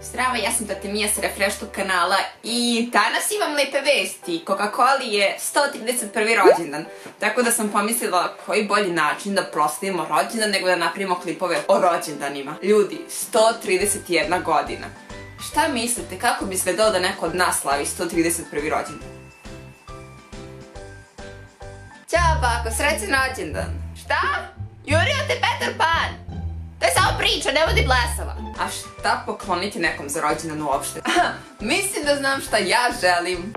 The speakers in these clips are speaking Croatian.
Zdravo, ja sam Tati Mija sa Refresh kanala i danas imam lepe vesti. Coca-Coli je 131. rođendan, tako da sam pomislila koji bolji način da proslavimo rođendan nego da napravimo klipove o rođendanima. Ljudi, 131 godina. Šta mislite, kako bi izgledalo da neko od nas slavi 131. rođendan? Ćao bako, srećan rođendan. Šta? Jurio te Petar Pan? To je samo priča, ne vodi blesava. A šta pokloniti nekom za rođendan uopšte? Mislim da znam šta ja želim.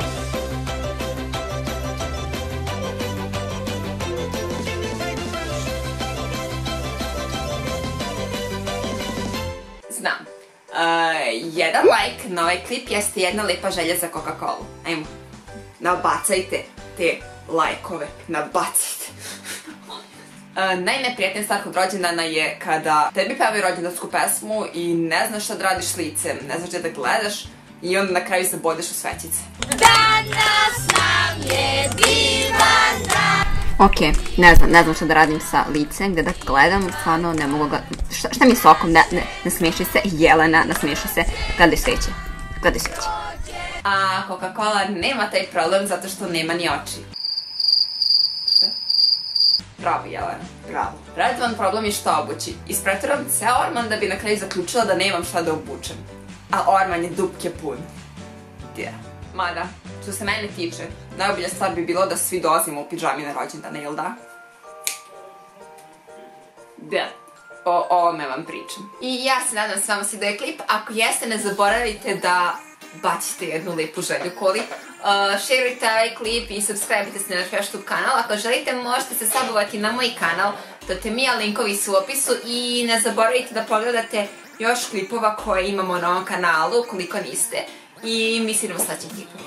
Znam. Jedan like na ovaj klip jeste jedna lepa želja za Coca-Colu. Ajmo, nabacajte te lajkove, nabacajte. Najneprijatnija stvar kod rođendana je kada tebi pevaju rođendansku pesmu i ne znaš šta da radiš s licem, ne znaš gdje da gledaš i onda na kraju zabodeš u svećice. Danas nam je divan dan. Ok, ne znam šta da radim sa licem, gdje da gledam, stvarno ne mogu ga... Šta mi je s okom? Ne smiješi se, Jelena, ne smiješi se, gledaj sveće, gledaj sveće. A Coca-Cola nema taj problem zato što nema ni oči. Bravo, Jelena, bravo. Relevan problem je šta obući. Ispreturam ceo orman da bi na kraju zaključila da nemam šta da obučem. A orman je dupke pun. Mada, što se mene tiče, najbolja stvar bi bilo da svi dolazimo u pidžami na rođendane, jel da? Da. O ovome vam pričam. I ja se nadam s vama si da je klip. Ako jeste, ne zaboravite da bacite jednu lepu želju koli. Šerujte ovaj klip i subscribe-ite se na Refresh kanal. Ako želite, možete se subovati na moj kanal. Tati Mija, linkovi su u opisu. I ne zaboravite da pogledate još klipova koje imamo na ovom kanalu, koliko niste. I mi se idemo s sledećim klipom.